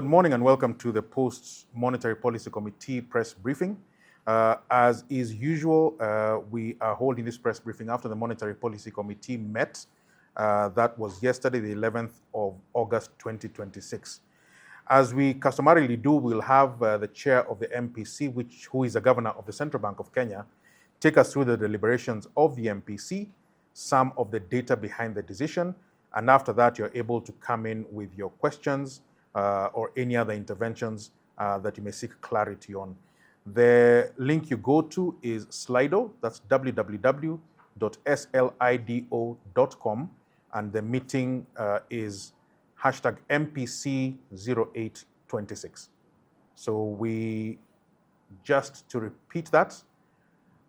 Good morning and welcome to the Post-Monetary Policy Committee press briefing. As is usual, we are holding this press briefing after the Monetary Policy Committee met. That was yesterday, the 11th of August, 2026. As we customarily do, we'll have the chair of the MPC, who is the governor of the Central Bank of Kenya, take us through the deliberations of the MPC, some of the data behind the decision, and after that, you're able to come in with your questions or any other interventions that you may seek clarity on. The link you go to is Slido, that's www.slido.com, and the meeting is hashtag MPC0826. So just to repeat that,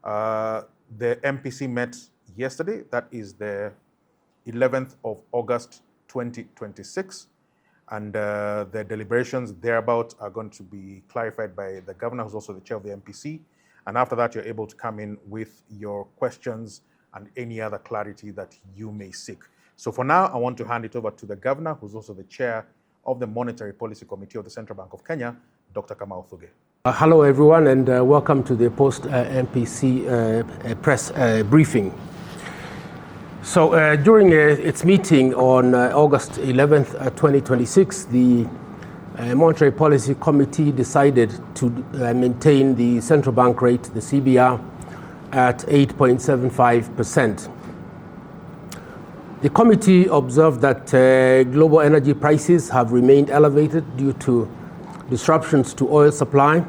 the MPC met yesterday, that is the 11th of August 2026, and the deliberations thereabout are going to be clarified by the governor, who's also the chair of the MPC, and after that you're able to come in with your questions and any other clarity that you may seek. So for now, I want to hand it over to the governor, who's also the chair of the Monetary Policy Committee of the Central Bank of Kenya, Dr. Kamau Thugge. Hello everyone, and welcome to the post-MPC press briefing. So during its meeting on August 11th, 2026, the Monetary Policy Committee decided to maintain the central bank rate, the CBR, at 8.75%. The committee observed that global energy prices have remained elevated due to disruptions to oil supply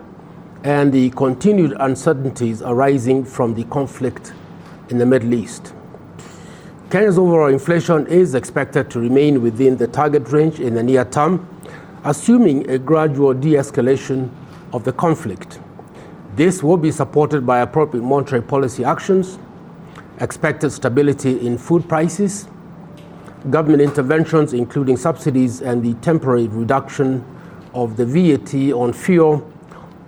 and the continued uncertainties arising from the conflict in the Middle East. Kenya's overall inflation is expected to remain within the target range in the near term, assuming a gradual de-escalation of the conflict. This will be supported by appropriate monetary policy actions, expected stability in food prices, government interventions including subsidies and the temporary reduction of the VAT on fuel,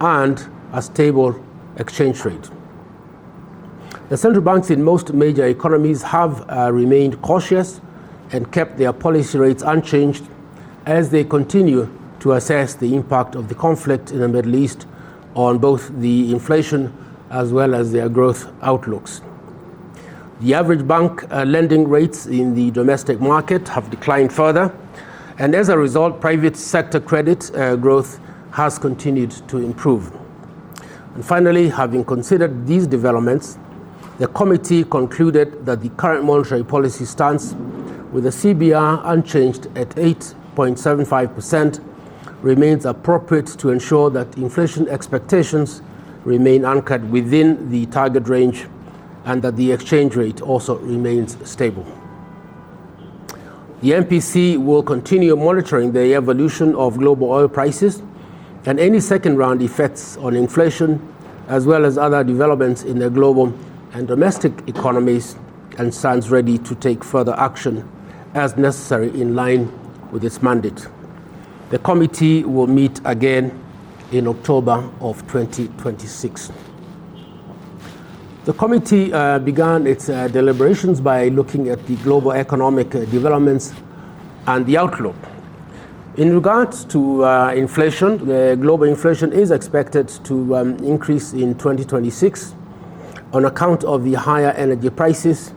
and a stable exchange rate. The central banks in most major economies have remained cautious and kept their policy rates unchanged as they continue to assess the impact of the conflict in the Middle East on both the inflation as well as their growth outlooks. The average bank lending rates in the domestic market have declined further, and as a result, private sector credit growth has continued to improve. And finally, having considered these developments, the committee concluded that the current monetary policy stance, with the CBR unchanged at 8.75%, remains appropriate to ensure that inflation expectations remain anchored within the target range and that the exchange rate also remains stable. The MPC will continue monitoring the evolution of global oil prices and any second-round effects on inflation, as well as other developments in the global and domestic economies, and stands ready to take further action as necessary in line with its mandate. The committee will meet again in October of 2026. The committee began its deliberations by looking at the global economic developments and the outlook. In regards to inflation, the global inflation is expected to increase in 2026 on account of the higher energy prices.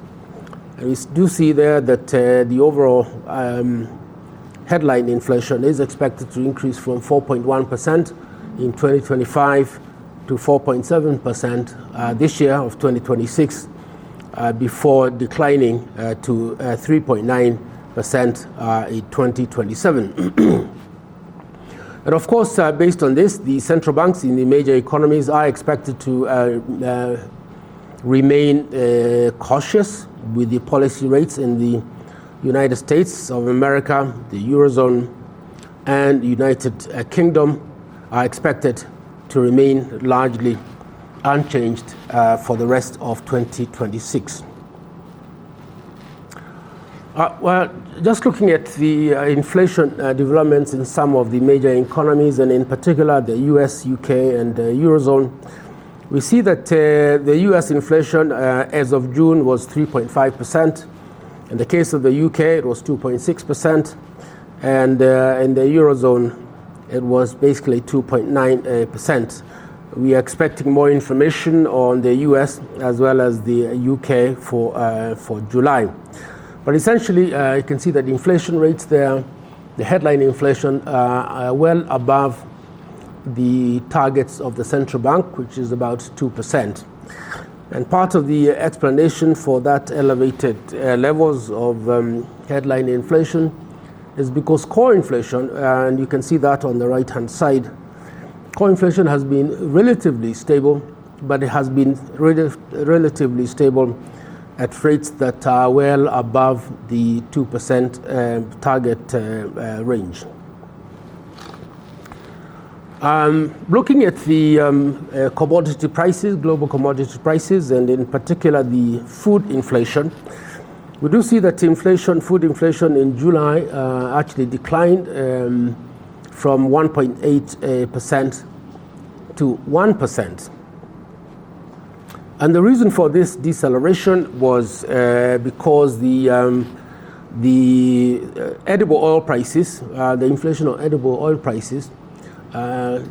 We do see there that the overall headline inflation is expected to increase from 4.1% in 2025 to 4.7% this year of 2026, before declining to 3.9% in 2027. And of course, based on this, the central banks in the major economies are expected to remain cautious with the policy rates in the United States of America, the Eurozone, and United Kingdom are expected to remain largely unchanged for the rest of 2026. Well, just looking at the inflation developments in some of the major economies, and in particular the US, UK, and the Eurozone, we see that the US inflation as of June was 3.5%. In the case of the UK, it was 2.6%. And in the Eurozone, it was basically 2.9%. We are expecting more information on the US as well as the UK for July. But essentially, you can see that the inflation rates there, the headline inflation, are well above the targets of the central bank, which is about 2%. And part of the explanation for that elevated levels of headline inflation is because core inflation, and you can see that on the right-hand side, core inflation has been relatively stable, but it has been relatively stable at rates that are well above the 2% target range. Looking at the commodity prices, global commodity prices, and in particular the food inflation, we do see that food inflation in July actually declined from 1.8% to 1%. And the reason for this deceleration was because the edible oil prices, the inflation on edible oil prices,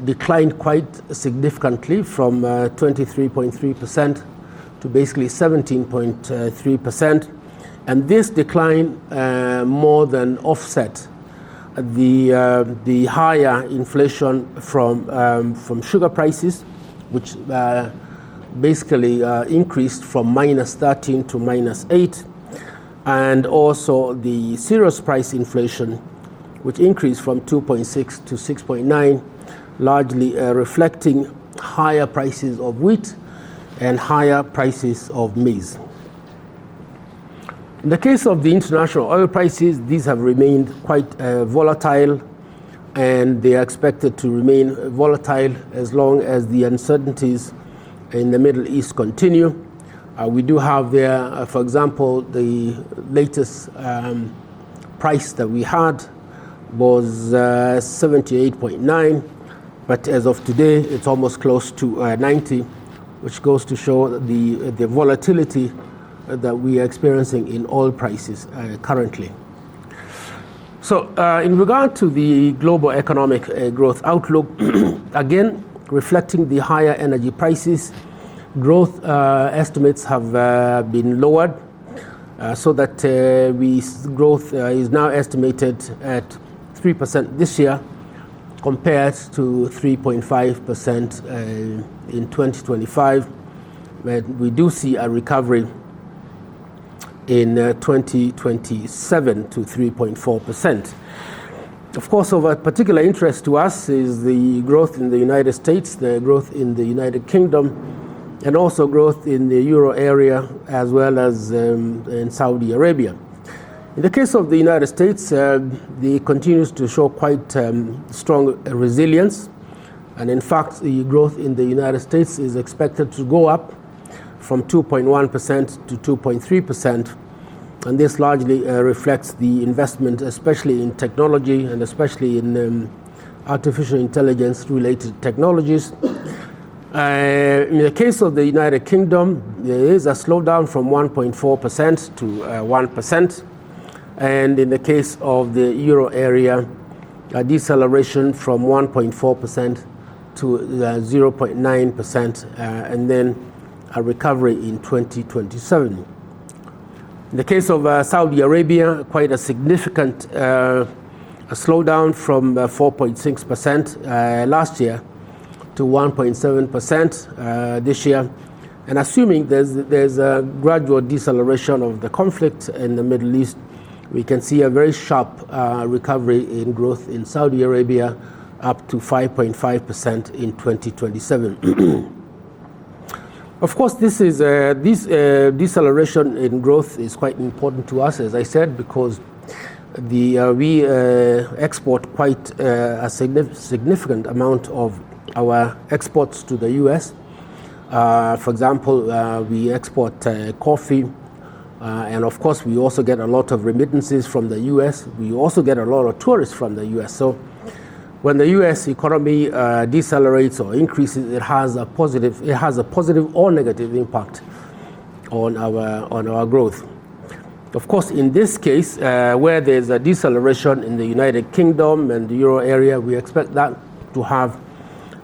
declined quite significantly from 23.3% to basically 17.3%. And this decline more than offset the higher inflation from sugar prices, which basically increased from -13 to -8, and also the cereals price inflation, which increased from 2.6 to 6.9, largely reflecting higher prices of wheat and higher prices of maize. In the case of the international oil prices, these have remained quite volatile, and they are expected to remain volatile as long as the uncertainties in the Middle East continue. We do have there, for example, the latest price that we had was 78.9, but as of today, it's almost close to 90, which goes to show the volatility that we are experiencing in oil prices currently. So in regard to the global economic growth outlook, again, reflecting the higher energy prices, growth estimates have been lowered so that growth is now estimated at 3% this year compared to 3.5% in 2025. But we do see a recovery in 2027 to 3.4%. Of course, of a particular interest to us is the growth in the United States, the growth in the United Kingdom, and also growth in the Euro area as well as in Saudi Arabia. In the case of the United States, it continues to show quite strong resilience. And in fact, the growth in the United States is expected to go up from 2.1% to 2.3%. And this largely reflects the investment, especially in technology and especially in artificial intelligence related technologies. In the case of the United Kingdom, there is a slowdown from 1.4% to 1%. And in the case of the Euro area, a deceleration from 1.4% to 0.9%, and then a recovery in 2027. In the case of Saudi Arabia, quite a significant a slowdown from 4.6% last year to 1.7% this year. And assuming there's a gradual deceleration of the conflict in the Middle East, we can see a very sharp recovery in growth in Saudi Arabia, up to 5.5% in 2027. Of course, this deceleration in growth is quite important to us, as I said, because we export quite a significant amount of our exports to the U.S. For example, we export coffee, and of course, we also get a lot of remittances from the U.S. We also get a lot of tourists from the U.S. So when the U.S. economy decelerates or increases, it has a positive or negative impact on our growth. Of course, in this case, where there's a deceleration in the United Kingdom and the Euro area, we expect that to have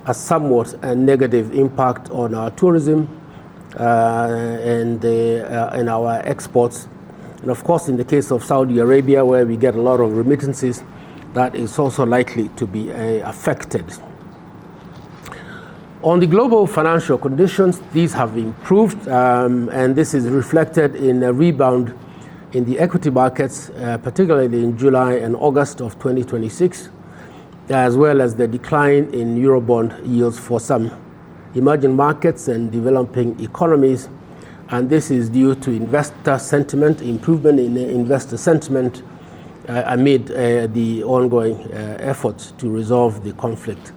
a somewhat negative impact on our tourism and our exports. And of course, in the case of Saudi Arabia, where we get a lot of remittances, that is also likely to be affected. On the global financial conditions, these have improved, and this is reflected in a rebound in the equity markets, particularly in July and August of 2026, as well as the decline in Eurobond yields for some emerging markets and developing economies. And this is due to investor sentiment, improvement in investor sentiment amid the ongoing efforts to resolve the conflict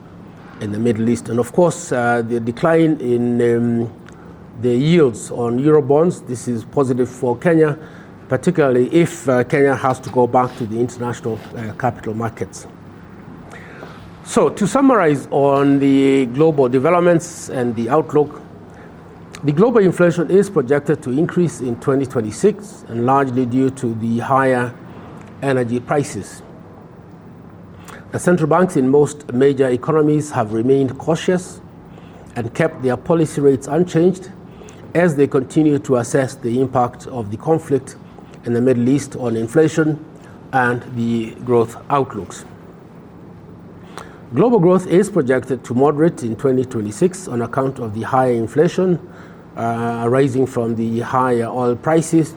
in the Middle East. And of course, the decline in the yields on Eurobonds, this is positive for Kenya, particularly if Kenya has to go back to the international capital markets. So to summarize on the global developments and the outlook, the global inflation is projected to increase in 2026, and largely due to the higher energy prices. The central banks in most major economies have remained cautious and kept their policy rates unchanged as they continue to assess the impact of the conflict in the Middle East on inflation and the growth outlooks. Global growth is projected to moderate in 2026 on account of the higher inflation arising from the higher oil prices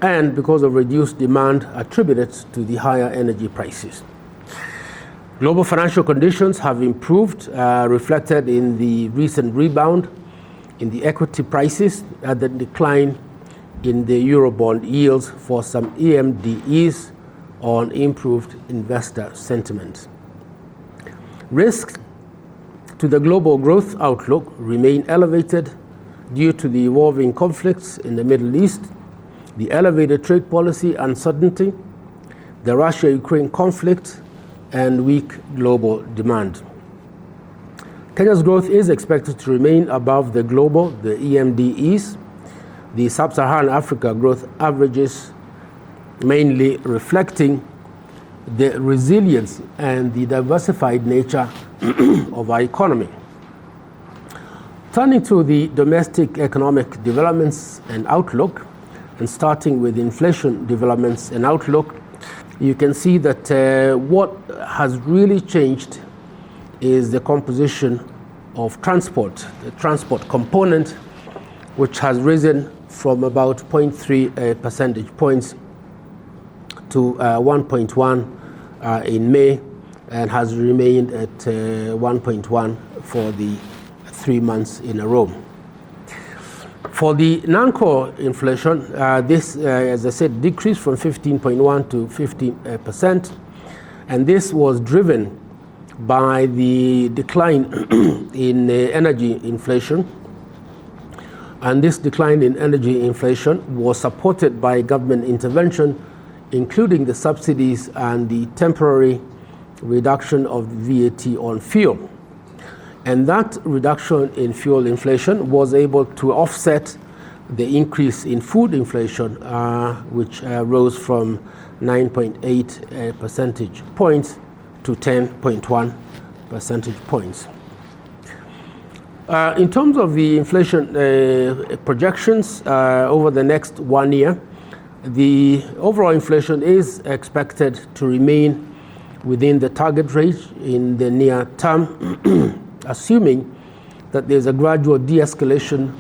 and because of reduced demand attributed to the higher energy prices. Global financial conditions have improved, reflected in the recent rebound in the equity prices and the decline in the Eurobond yields for some EMDEs on improved investor sentiment. Risks to the global growth outlook remain elevated due to the evolving conflicts in the Middle East, the elevated trade policy uncertainty, the Russia-Ukraine conflict, and weak global demand. Kenya's growth is expected to remain above the global, the EMDEs, the Sub-Saharan Africa growth averages, mainly reflecting the resilience and the diversified nature of our economy. Turning to the domestic economic developments and outlook, and starting with inflation developments and outlook, you can see that what has really changed is the composition of transport, the transport component, which has risen from about 0.3 percentage points to 1.1 in May and has remained at 1.1 for the 3 months in a row. For the non-core inflation, this, as I said, decreased from 15.1 to 15%, and this was driven by the decline in energy inflation. And this decline in energy inflation was supported by government intervention, including the subsidies and the temporary reduction of VAT on fuel. And that reduction in fuel inflation was able to offset the increase in food inflation, which rose from 9.8 percentage points to 10.1 percentage points. In terms of the inflation projections over the next 1 year, the overall inflation is expected to remain within the target range in the near term, assuming that there's a gradual de-escalation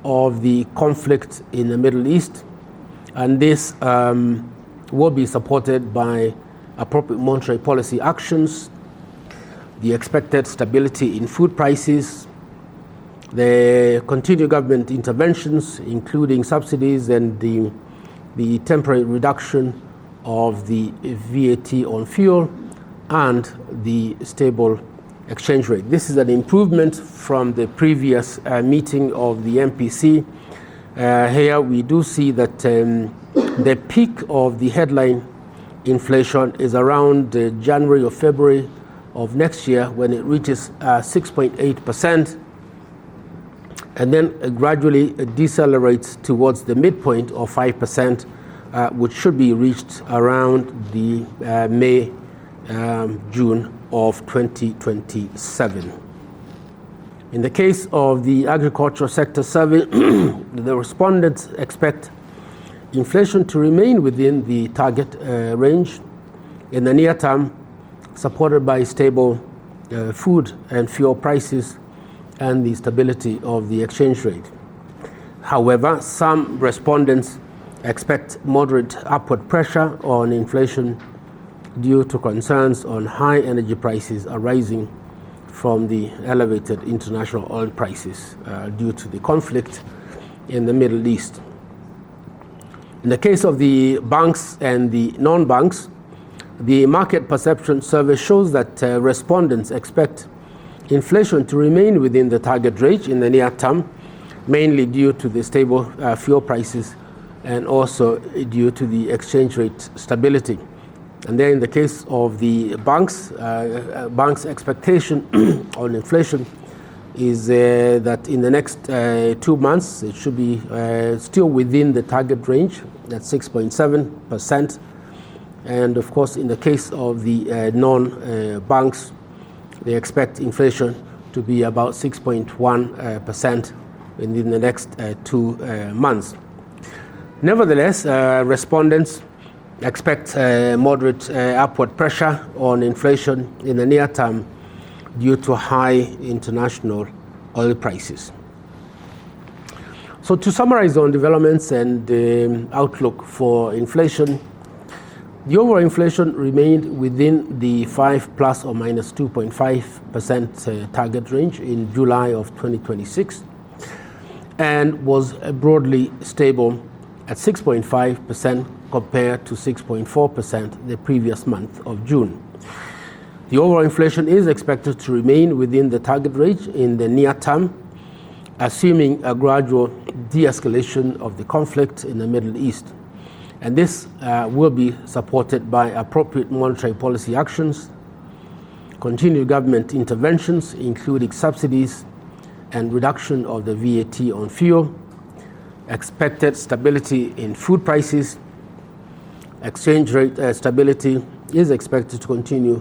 of the conflict in the Middle East, and this will be supported by appropriate monetary policy actions, the expected stability in food prices, the continued government interventions, including subsidies and the temporary reduction of the VAT on fuel, and the stable exchange rate. This is an improvement from the previous meeting of the MPC. Here we do see that the peak of the headline inflation is around January or February of next year, when it reaches 6.8%, and then gradually decelerates towards the midpoint of 5% which should be reached around the May, June of 2027. In the case of the agricultural sector survey, the respondents expect inflation to remain within the target range in the near term, supported by stable food and fuel prices and the stability of the exchange rate. However, some respondents expect moderate upward pressure on inflation due to concerns on high energy prices arising from the elevated international oil prices due to the conflict in the Middle East. In the case of the banks and the non-banks, the market perception survey shows that respondents expect inflation to remain within the target range in the near term, mainly due to the stable fuel prices and also due to the exchange rate stability. And then in the case of the banks, banks' expectation on inflation is that in the next 2 months, it should be still within the target range at 6.7%. And of course, in the case of the non-banks, they expect inflation to be about 6.1% within the next 2 months. Nevertheless, respondents expect moderate upward pressure on inflation in the near term due to high international oil prices. So to summarize on developments and outlook for inflation, the overall inflation remained within the 5 plus or minus 2.5% target range in July of 2026 and was broadly stable at 6.5% compared to 6.4% the previous month of June. The overall inflation is expected to remain within the target range in the near term, assuming a gradual de-escalation of the conflict in the Middle East. And this will be supported by appropriate monetary policy actions, continued government interventions, including subsidies and reduction of the VAT on fuel, expected stability in food prices, exchange rate stability is expected to continue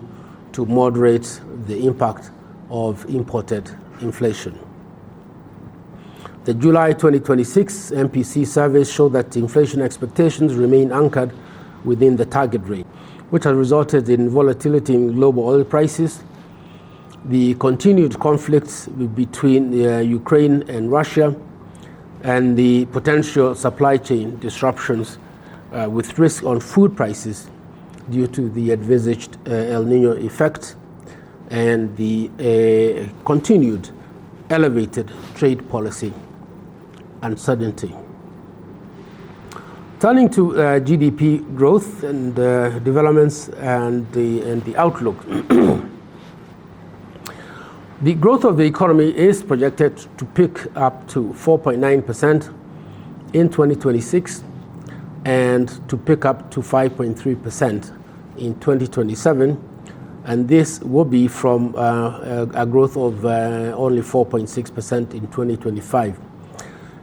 to moderate the impact of imported inflation. The July 2026 MPC surveys show that inflation expectations remain anchored within the target rate, which has resulted in volatility in global oil prices, the continued conflicts between Ukraine and Russia, and the potential supply chain disruptions with risk on food prices due to the envisaged El Nino effect and the continued elevated trade policy uncertainty. Turning to GDP growth and developments and the outlook. The growth of the economy is projected to pick up to 4.9% in 2026 and to pick up to 5.3% in 2027, and this will be from a growth of only 4.6% in 2025.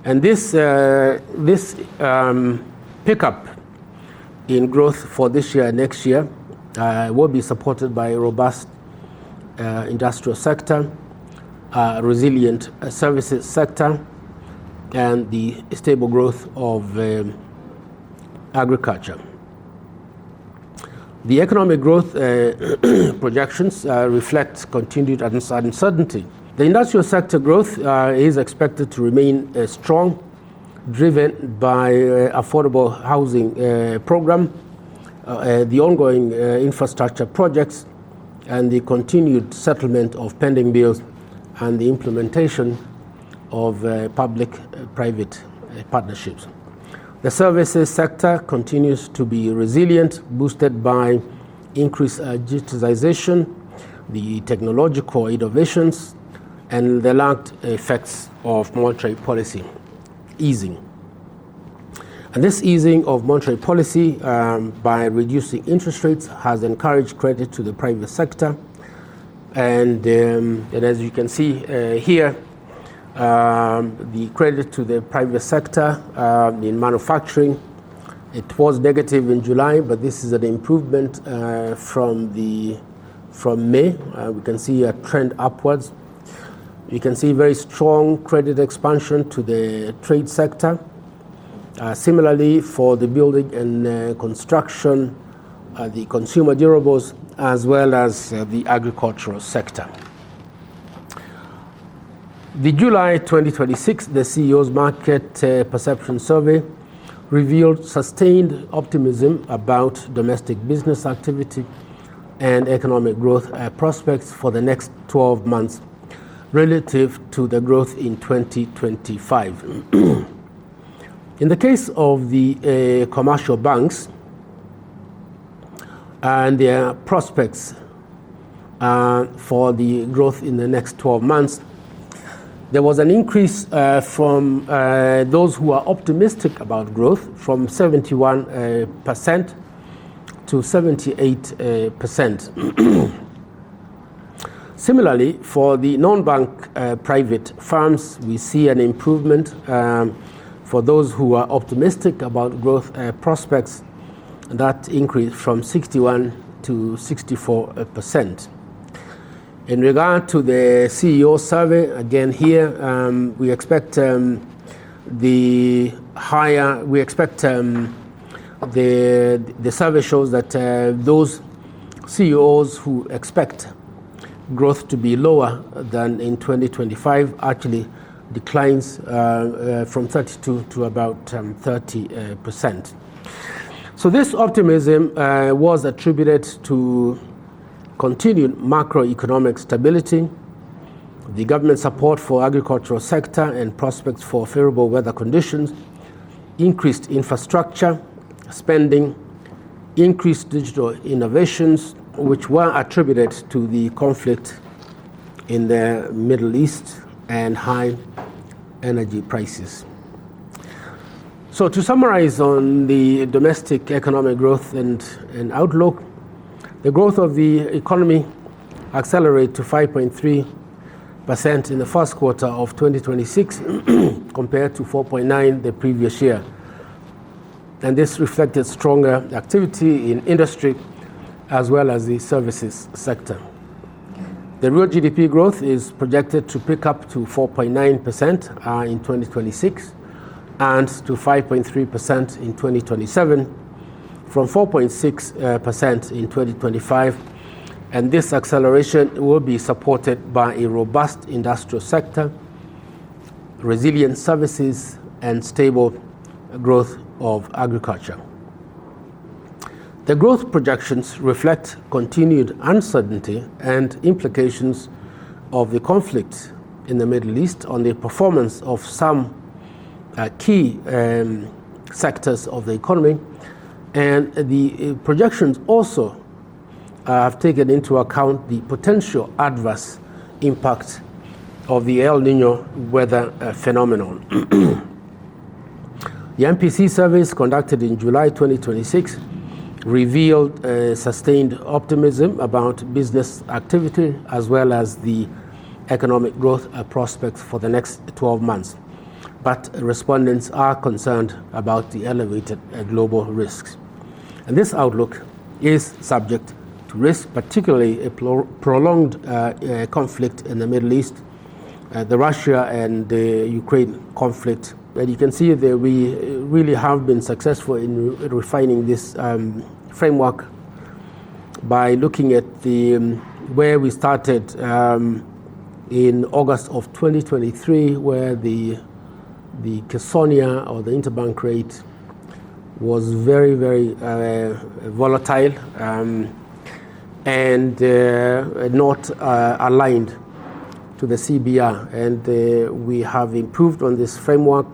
And this pickup in growth for this year and next year will be supported by a robust industrial sector, resilient services sector, and the stable growth of agriculture. The economic growth projections reflect continued uncertainty. The industrial sector growth is expected to remain strong, driven by affordable housing program, the ongoing infrastructure projects, and the continued settlement of pending bills and the implementation of public-private partnerships. The services sector continues to be resilient, boosted by increased digitization, the technological innovations, and the lagged effects of monetary policy easing. And this easing of monetary policy by reducing interest rates has encouraged credit to the private sector. And as you can see here, the credit to the private sector in manufacturing It was negative in July, but this is an improvement from May. We can see a trend upwards. You can see very strong credit expansion to the trade sector. Similarly, for the building and construction, the consumer durables, as well as the agricultural sector. The July 2026, the CEO's Market Perception Survey revealed sustained optimism about domestic business activity and economic growth prospects for the next 12 months relative to the growth in 2025. In the case of the commercial banks and their prospects for the growth in the next 12 months, there was an increase from those who are optimistic about growth from 71% to 78%. Similarly, for the non-bank private firms, we see an improvement for those who are optimistic about growth prospects. That increased from 61 to 64%. In regard to the CEO survey, again here, we expect the survey shows that those CEOs who expect growth to be lower than in 2025 actually declines from 32 to about 30%. So this optimism was attributed to continued macroeconomic stability, the government support for agricultural sector and prospects for favorable weather conditions, increased infrastructure spending, increased digital innovations, which were attributed to the conflict in the Middle East and high energy prices. So to summarize on the domestic economic growth and outlook, the growth of the economy accelerated to 5.3% in the first quarter of 2026 compared to 4.9% the previous year. And this reflected stronger activity in industry as well as the services sector. The real GDP growth is projected to pick up to 4.9% in 2026 and to 5.3% in 2027 from 4.6% in 2025. And this acceleration will be supported by a robust industrial sector, resilient services, and stable growth of agriculture. The growth projections reflect continued uncertainty and implications of the conflict in the Middle East on the performance of some key sectors of the economy, and the projections also have taken into account the potential adverse impact of the El Nino weather phenomenon. The MPC surveys conducted in July 2026 revealed sustained optimism about business activity as well as the economic growth prospects for the next 12 months. But respondents are concerned about the elevated global risks. And this outlook is subject to risk, particularly a prolonged conflict in the Middle East, the Russia and the Ukraine conflict. And you can see that we really have been successful in refining this framework by looking at where we started in August of 2023, where the Kessonia or the interbank rate was very, very volatile and not aligned to the CBR. And we have improved on this framework.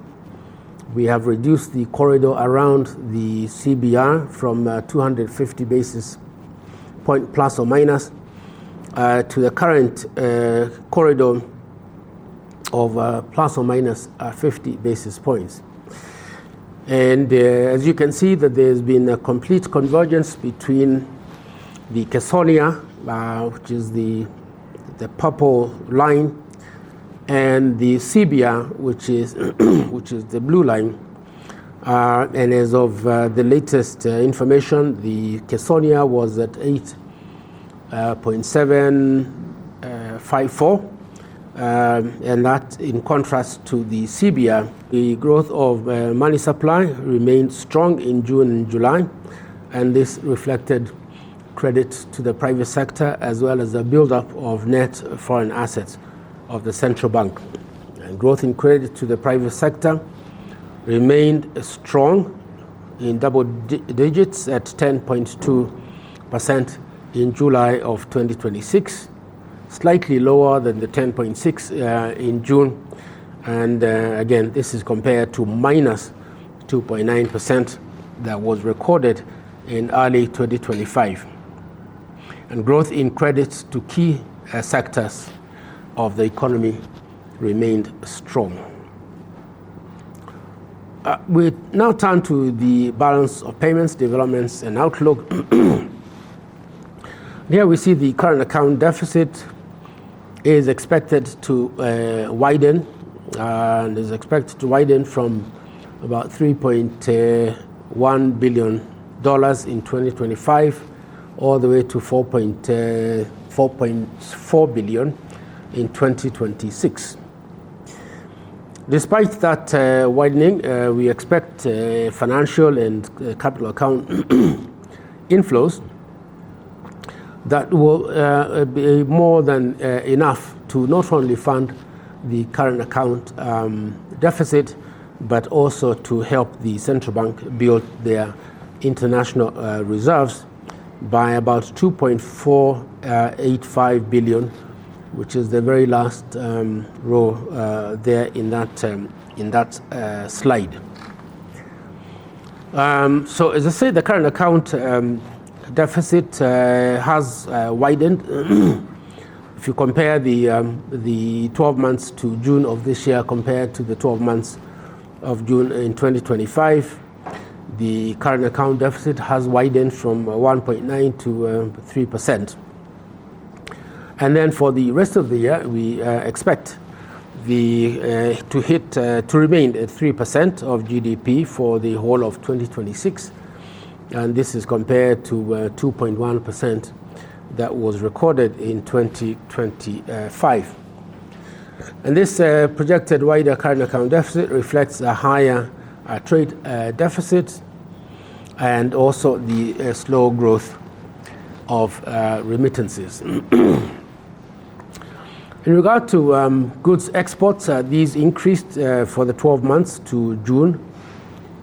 We have reduced the corridor around the CBR from 250 basis point plus or minus to the current corridor of plus or minus 50 basis points. And as you can see that there's been a complete convergence between the Kessonia, which is the purple line, and the CBR, which is the blue line. And as of the latest information, the Kesonia was at 8.754, and that in contrast to the CBR. The growth of money supply remained strong in June and July, and this reflected credit to the private sector as well as the buildup of net foreign assets of the central bank. And growth in credit to the private sector remained strong in double digits at 10.2% in July of 2026, slightly lower than the 10.6 in June. And again, this is compared to minus 2.9% that was recorded in early 2025. And growth in credits to key sectors of the economy remained strong. We now turn to the balance of payments, developments, and outlook. Here we see the current account deficit is expected to widen, and is expected to widen from about $3.1 billion in 2025 all the way to $4.4 billion in 2026. Despite that widening, we expect financial and capital account inflows that will be more than enough to not only fund the current account deficit, but also to help the central bank build their international reserves by about $2.485 billion, which is the very last row there in that slide. So as I say, the current account deficit has widened. If you compare the 12 months to June of this year compared to the 12 months of June in 2025, the current account deficit has widened from 1.9 to 3%. And then for the rest of the year, we expect to remain at 3% of GDP for the whole of 2026, and this is compared to 2.1% that was recorded in 2025. And this projected wider current account deficit reflects a higher trade deficit and also the slow growth of remittances. In regard to goods exports, these increased for the 12 months to June.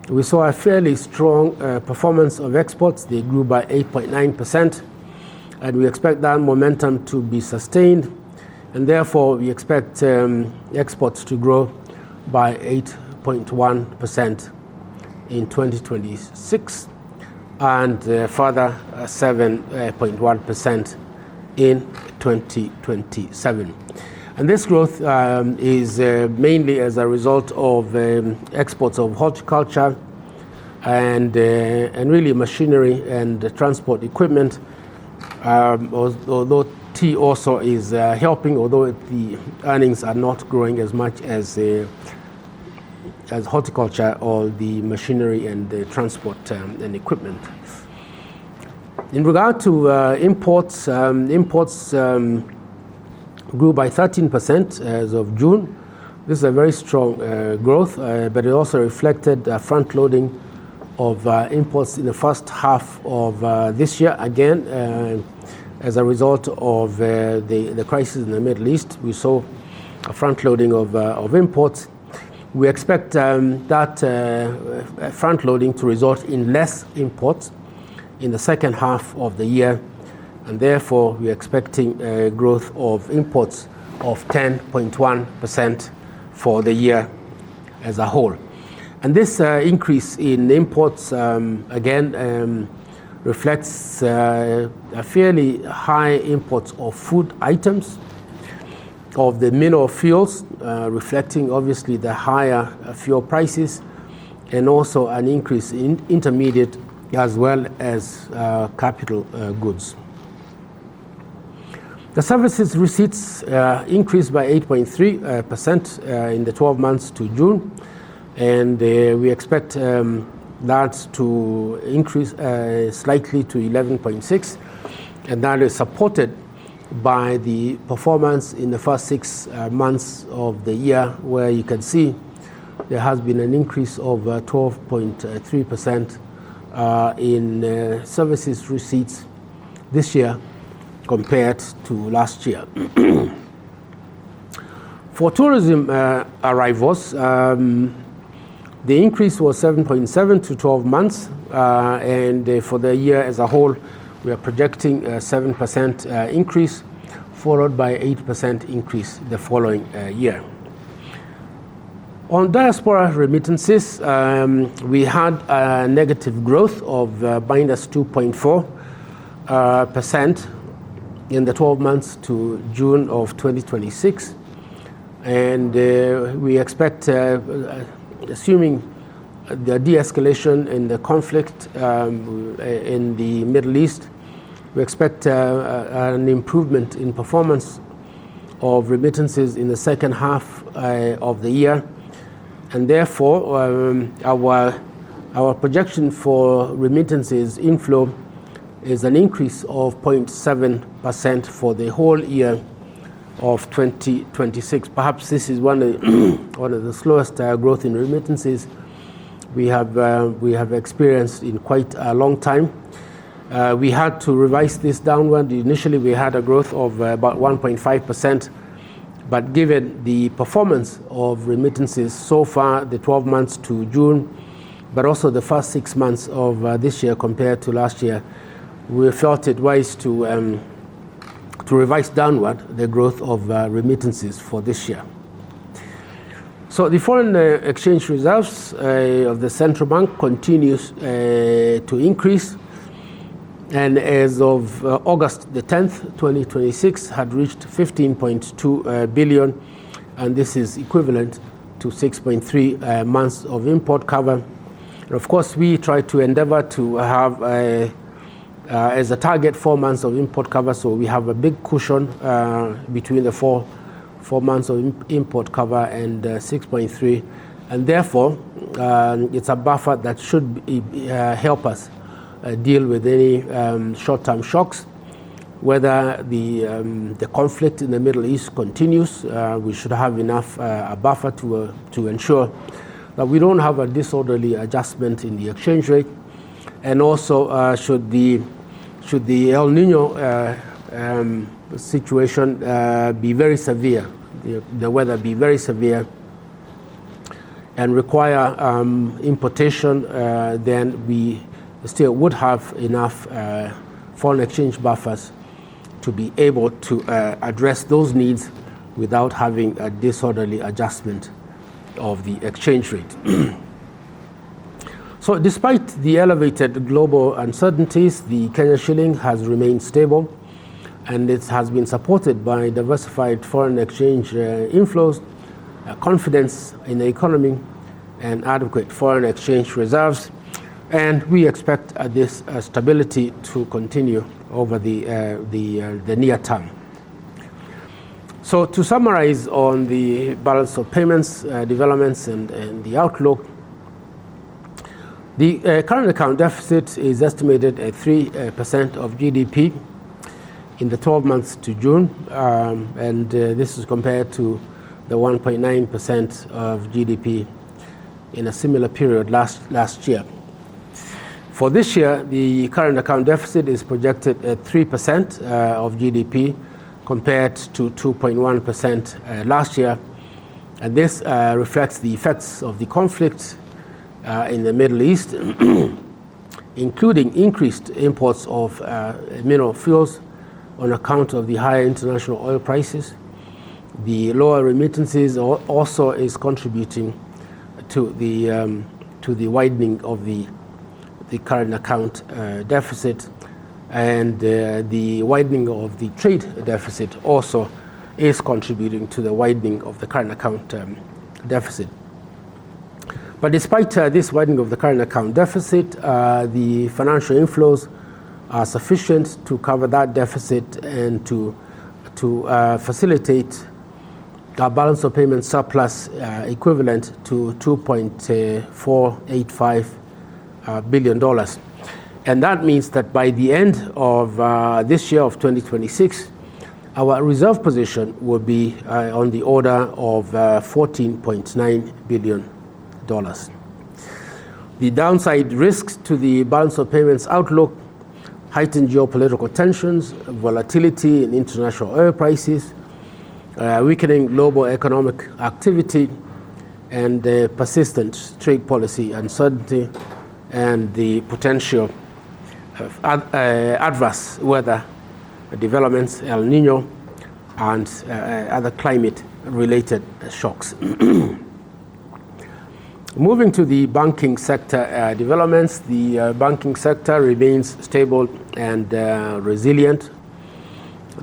We saw a fairly strong performance of exports. They grew by 8.9%, and we expect that momentum to be sustained, and therefore we expect exports to grow by 8.1% in 2026 and further 7.1% in 2027. And this growth is mainly as a result of exports of horticulture and really machinery and transport equipment, although tea also is helping, although the earnings are not growing as much as horticulture or the machinery and the transport and equipment. In regard to imports, grew by 13% as of June. This is a very strong growth, but it also reflected front-loading of imports in the first half of this year. Again, as a result of the crisis in the Middle East, we saw a front-loading of imports. We expect that front-loading to result in less imports in the second half of the year, and therefore we are expecting a growth of imports of 10.1% for the year as a whole. And this increase in imports again reflects a fairly high imports of food items, of the mineral fuels, reflecting obviously the higher fuel prices, and also an increase in intermediate as well as capital goods. The services receipts increased by 8.3% in the 12 months to June, and we expect that to increase slightly to 11.6, and that is supported by the performance in the first 6 months of the year, where you can see there has been an increase of 12.3% in services receipts this year compared to last year. For tourism arrivals, the increase was 7.7 to 12 months, and for the year as a whole, we are projecting a 7% increase, followed by 8% increase the following year. On diaspora remittances, we had a negative growth of minus 2.4% in the 12 months to June of 2026. And we expect, assuming the de-escalation in the conflict in the Middle East, we expect an improvement in performance of remittances in the second half of the year. And therefore, our projection for remittances inflow is an increase of 0.7% for the whole year of 2026. Perhaps this is one of the slowest growth in remittances we have experienced in quite a long time. We had to revise this downward. Initially, we had a growth of about 1.5%, but given the performance of remittances so far, the 12 months to June, but also the first 6 months of this year compared to last year, we felt it wise to revise downward the growth of remittances for this year. So the foreign exchange reserves of the central bank continues to increase, and as of August the 10th, 2026, had reached 15.2 billion, and this is equivalent to 6.3 months of import cover. And of course, we try to endeavor to have as a target 4 months of import cover, so we have a big cushion between the four months of import cover and 6.3, and therefore it's a buffer that should help us deal with any short-term shocks. Whether the conflict in the Middle East continues, we should have enough a buffer to ensure that we don't have a disorderly adjustment in the exchange rate, and also should the El Nino situation be very severe, the weather be very severe and require importation, then we still would have enough foreign exchange buffers to be able to address those needs without having a disorderly adjustment of the exchange rate. So despite the elevated global uncertainties, the Kenya shilling has remained stable, and it has been supported by diversified foreign exchange inflows, confidence in the economy, and adequate foreign exchange reserves. And we expect this stability to continue over the near term. So to summarize on the balance of payments, developments, and the outlook, the current account deficit is estimated at 3% of GDP in the 12 months to June, and this is compared to the 1.9% of GDP in a similar period last year. For this year, the current account deficit is projected at 3% of GDP compared to 2.1% last year, and this reflects the effects of the conflict in the Middle East, including increased imports of mineral fuels on account of the higher international oil prices. The lower remittances also is contributing to the widening of the current account deficit, and the widening of the trade deficit also is contributing to the widening of the current account deficit. But despite this widening of the current account deficit, the financial inflows are sufficient to cover that deficit and to facilitate our balance of payment surplus equivalent to $2.485 billion. And that means that by the end of this year of 2026, our reserve position will be on the order of $14.9 billion. The downside risks to the balance of payments outlook: heightened geopolitical tensions, volatility in international oil prices, weakening global economic activity, and persistent trade policy uncertainty, and the potential of adverse weather developments, El Nino, and other climate-related shocks. Moving to the banking sector developments, the banking sector remains stable and resilient.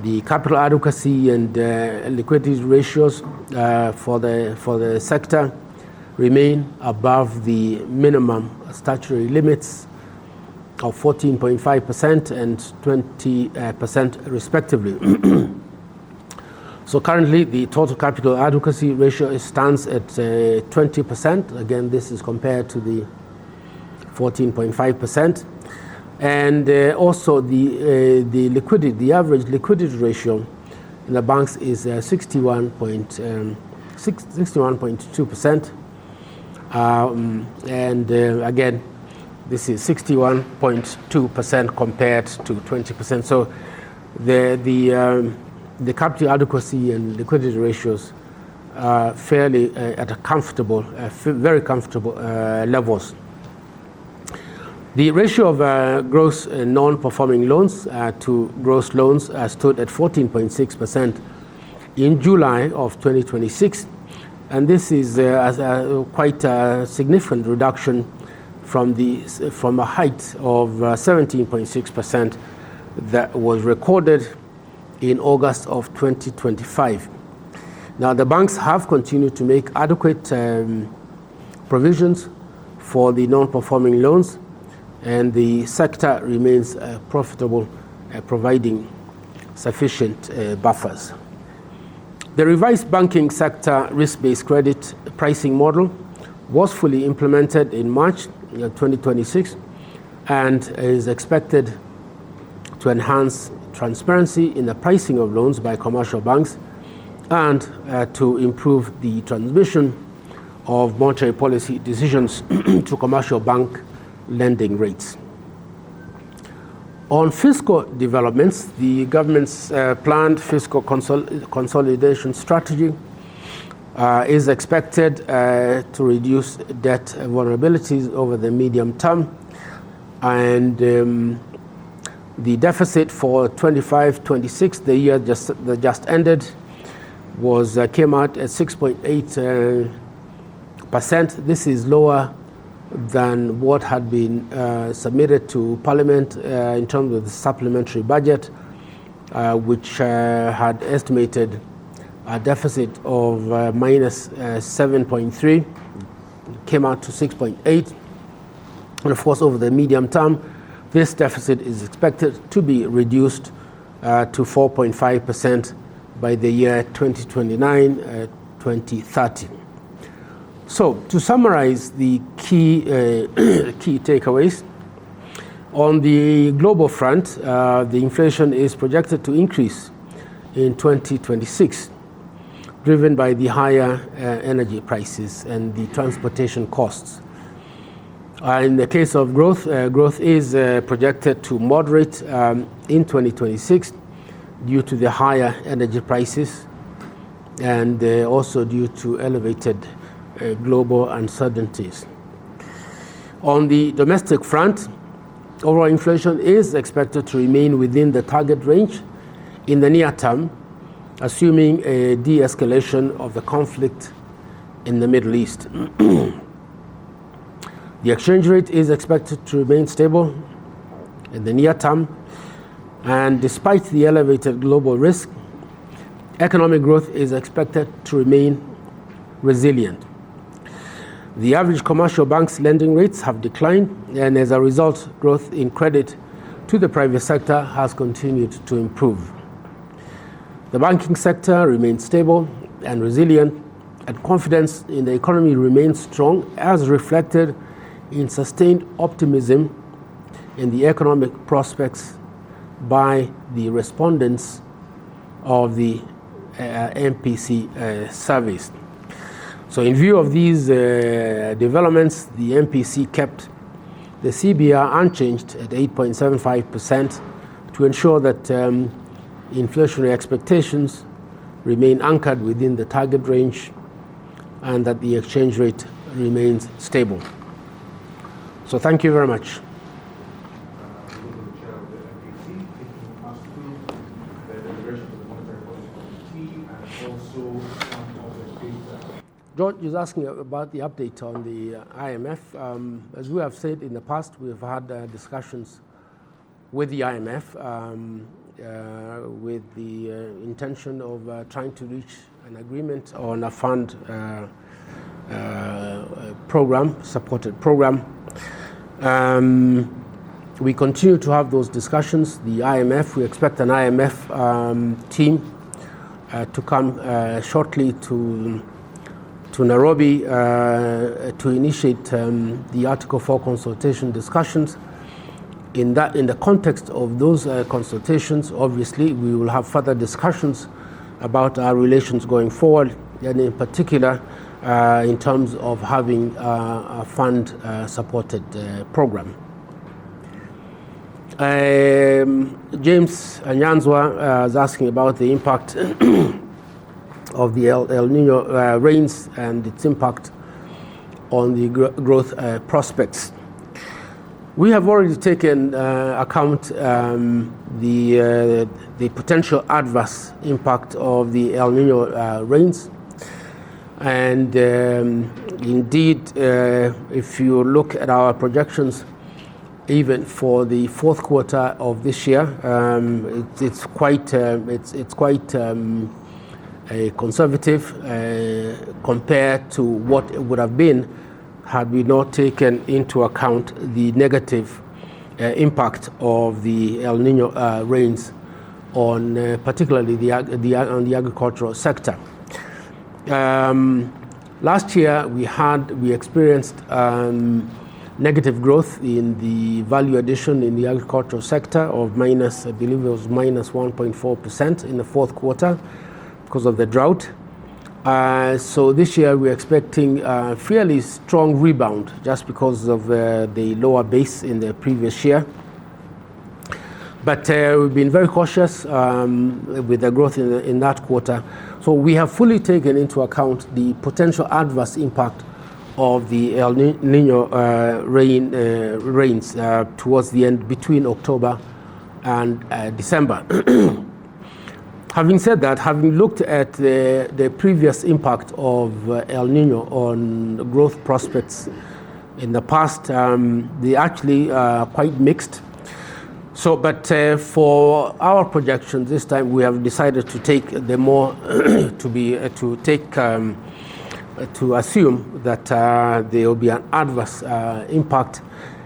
The capital adequacy and liquidity ratios for the sector remain above the minimum statutory limits of 14.5% and 20% respectively. So currently, the total capital adequacy ratio stands at 20%. Again, this is compared to the 14.5%. And also the liquidity, the average liquidity ratio in the banks is 61.2%. And again, this is 61.2% compared to 20%. So the capital adequacy and liquidity ratios are fairly at a comfortable, very comfortable levels. The ratio of gross non-performing loans to gross loans stood at 14.6% in July of 2026, and this is quite a significant reduction from a height of 17.6% that was recorded in August of 2025. Now, the banks have continued to make adequate provisions for the non-performing loans, and the sector remains profitable, providing sufficient buffers. The revised banking sector risk-based credit pricing model was fully implemented in March 2026 and is expected to enhance transparency in the pricing of loans by commercial banks and to improve the transmission of monetary policy decisions to commercial bank lending rates. On fiscal developments, the government's planned fiscal consolidation strategy is expected to reduce debt vulnerabilities over the medium term, and the deficit for 25-26, the year that just ended, came out at 6.8%. This is lower than what had been submitted to Parliament in terms of the supplementary budget, which had estimated a deficit of minus 7.3, came out to 6.8. And of course, over the medium term, this deficit is expected to be reduced to 4.5% by the year 2029-2030. So, to summarize the key takeaways, on the global front, the inflation is projected to increase in 2026, driven by the higher energy prices and the transportation costs. In the case of growth, growth is projected to moderate in 2026 due to the higher energy prices and also due to elevated global uncertainties. On the domestic front, overall inflation is expected to remain within the target range in the near term, assuming a de-escalation of the conflict in the Middle East. The exchange rate is expected to remain stable in the near term, and despite the elevated global risk, economic growth is expected to remain resilient. The average commercial banks' lending rates have declined, and as a result, growth in credit to the private sector has continued to improve. The banking sector remains stable, and resilient, and confidence in the economy remains strong, as reflected in sustained optimism in the economic prospects by the respondents of the MPC surveys. So in view of these developments, the MPC kept the CBR unchanged at 8.75% to ensure that inflationary expectations remain anchored within the target range and that the exchange rate remains stable. So thank you very much. George is asking about the update on the IMF. As we have said in the past, we've had discussions with the IMF with the intention of trying to reach an agreement on a fund program, supported program. We continue to have those discussions. The IMF, we expect an IMF team to come shortly to Nairobi to initiate the Article 4 consultation discussions. In the context of those consultations, obviously, we will have further discussions about our relations going forward, and in particular, in terms of having a fund-supported program. James Anyanzwa is asking about the impact of the El Nino rains and its impact on the growth prospects. We have already taken account the potential adverse impact of the El Nino rains. And indeed, if you look at our projections, even for the fourth quarter of this year, it's quite conservative compared to what it would have been had we not taken into account the negative impact of the El Nino rains on particularly on the agricultural sector. Last year we experienced negative growth in the value addition in the agricultural sector of minus, I believe it was minus 1.4% in the fourth quarter because of the drought. So this year we're expecting a fairly strong rebound just because of the lower base in the previous year. But we've been very cautious with the growth in that quarter. So we have fully taken into account the potential adverse impact of the El Nino rains towards the end, between October and December. Having said that, having looked at the previous impact of El Nino on growth prospects in the past, they actually are quite mixed. So, but for our projections this time, we have decided to take the more to assume that there will be an adverse impact,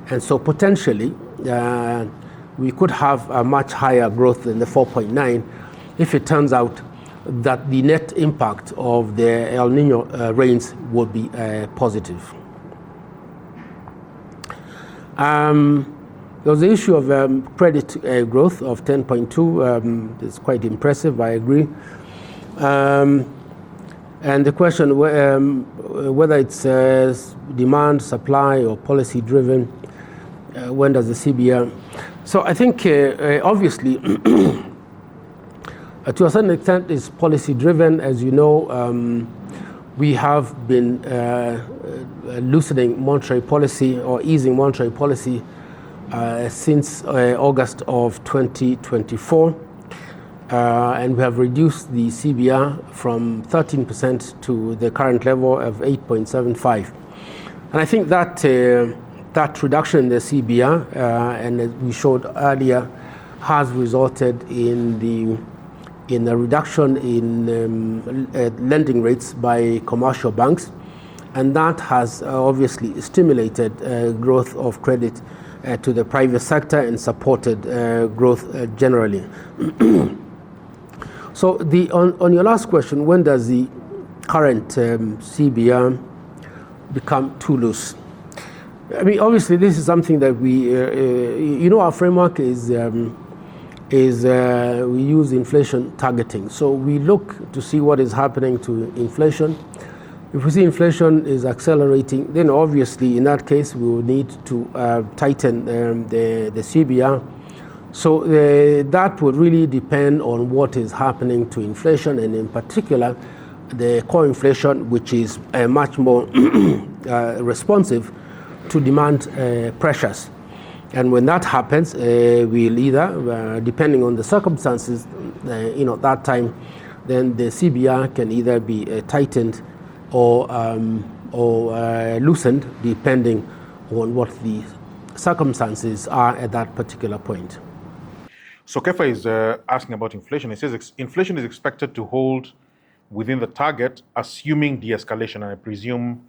and so potentially we could have a much higher growth than the 4.9 if it turns out that the net impact of the El Nino rains will be positive. There was the issue of credit growth of 10.2. It's quite impressive, I agree. And the question whether it's demand, supply, or policy driven, when does the CBR? So I think obviously to a certain extent it's policy driven. As you know, we have been loosening monetary policy or easing monetary policy since August of 2024. And we have reduced the CBR from 13% to the current level of 8.75. And I think that that reduction in the CBR, and as we showed earlier, has resulted in a reduction in lending rates by commercial banks. And that has obviously stimulated growth of credit to the private sector and supported growth generally. So on your last question, when does the current CBR become too loose. I mean, obviously, this is something that we, our framework is we use inflation targeting. So we look to see what is happening to inflation. If we see inflation is accelerating, then obviously in that case we will need to tighten the CBR. So that would really depend on what is happening to inflation, and in particular the core inflation, which is much more responsive to demand pressures. And when that happens, we'll either, depending on the circumstances, that time, then the CBR can either be tightened or loosened, depending on what the circumstances are at that particular point. So Kefa is asking about inflation. He says inflation is expected to hold within the target, assuming de-escalation, and I presume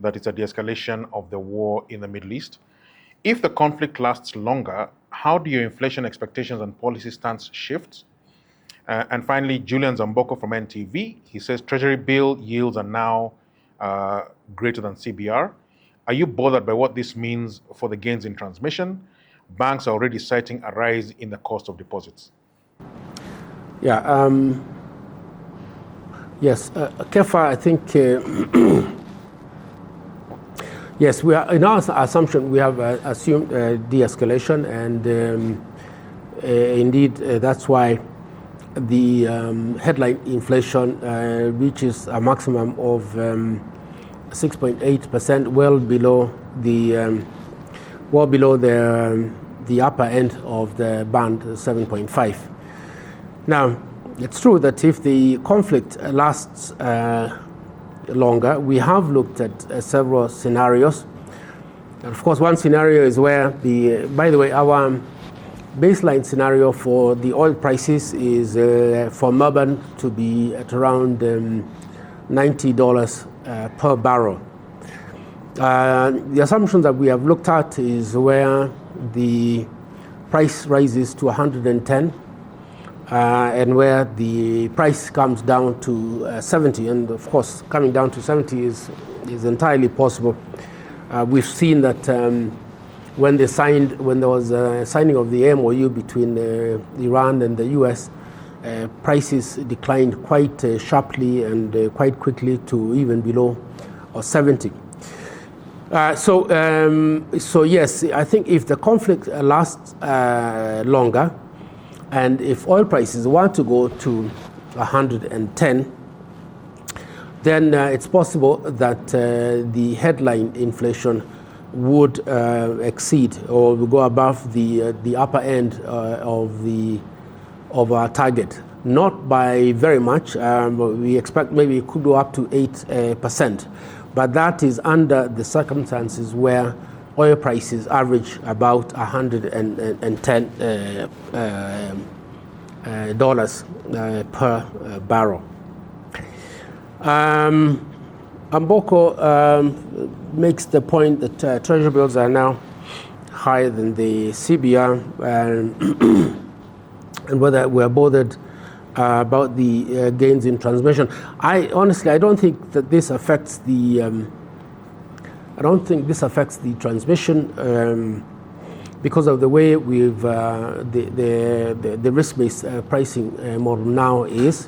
that it's a de-escalation of the war in the Middle East. If the conflict lasts longer, how do your inflation expectations and policy stance shift? And finally, Julian Zamboko from NTV, he says Treasury bill yields are now greater than CBR. Are you bothered by what this means for the gains in transmission? Banks are already citing a rise in the cost of deposits. Yeah. Yes, Kefa, I think. Yes, we are, in our assumption, we have assumed de-escalation, and indeed that's why the headline inflation reaches a maximum of 6.8%, well below the upper end of the band 7.5. Now, it's true that if the conflict lasts longer, we have looked at several scenarios. And of course, one scenario is where by the way, our baseline scenario for the oil prices is for Murban to be at around $90 per barrel. The assumption that we have looked at is where the price rises to 110 and where the price comes down to 70, and of course coming down to 70 is entirely possible. We've seen that when there was a signing of the MOU between Iran and the US, prices declined quite sharply and quite quickly to even below 70. So yes, I think if the conflict lasts longer, and if oil prices want to go to 110, then it's possible that the headline inflation would exceed or will go above the upper end of our target. Not by very much. We expect maybe it could go up to 8%, but that is under the circumstances where oil prices average about $110 per barrel. Amboko makes the point that treasury bills are now higher than the CBR, and whether we're bothered about the gains in transmission. I don't think that this affects the. I don't think this affects the transmission because of the way we've the risk-based pricing model now is.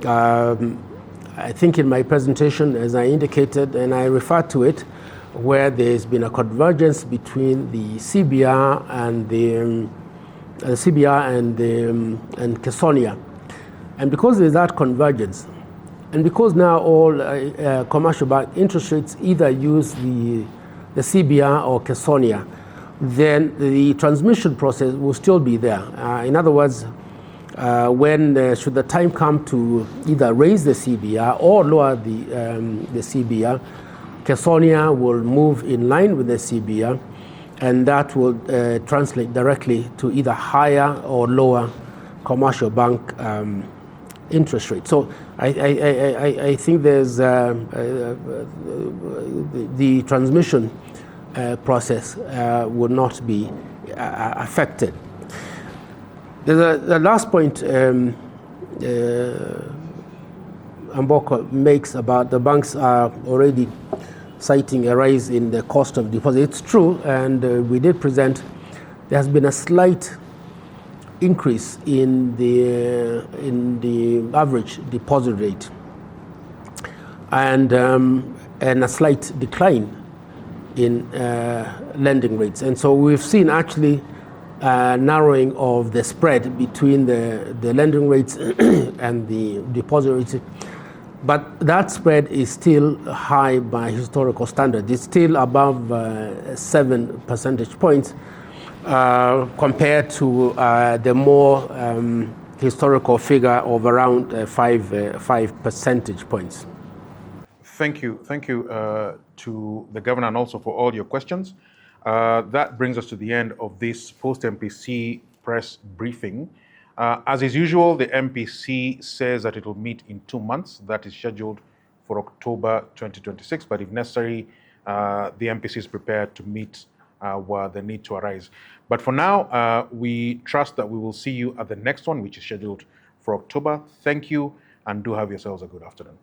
I think in my presentation, as I indicated, and I referred to it, where there's been a convergence between the CBR and the Kesonia, and because there's that convergence, and because now all commercial bank interest rates either use the CBR or Kesonia, then the transmission process will still be there. In other words, when should the time come to either raise the CBR or lower the CBR, Kesonia will move in line with the CBR, and that will translate directly to either higher or lower commercial bank interest rate. So I think there's the transmission process will not be affected. The last point Mboko makes about the banks are already citing a rise in the cost of deposit. It's true, and we did present there has been a slight increase in the average deposit rate, and a slight decline in lending rates. And so we've seen actually narrowing of the spread between the lending rates and the deposit rates. But that spread is still high by historical standards. It's still above 7 percentage points compared to the more historical figure of around 5 percentage points. Thank you to the Governor and also for all your questions. That brings us to the end of this post-MPC press briefing. As is usual, the MPC says that it will meet in 2 months. That is scheduled for October 2026, but if necessary, the MPC is prepared to meet where the need to arise. But for now, we trust that we will see you at the next one, which is scheduled for October. Thank you, and do have yourselves a good afternoon.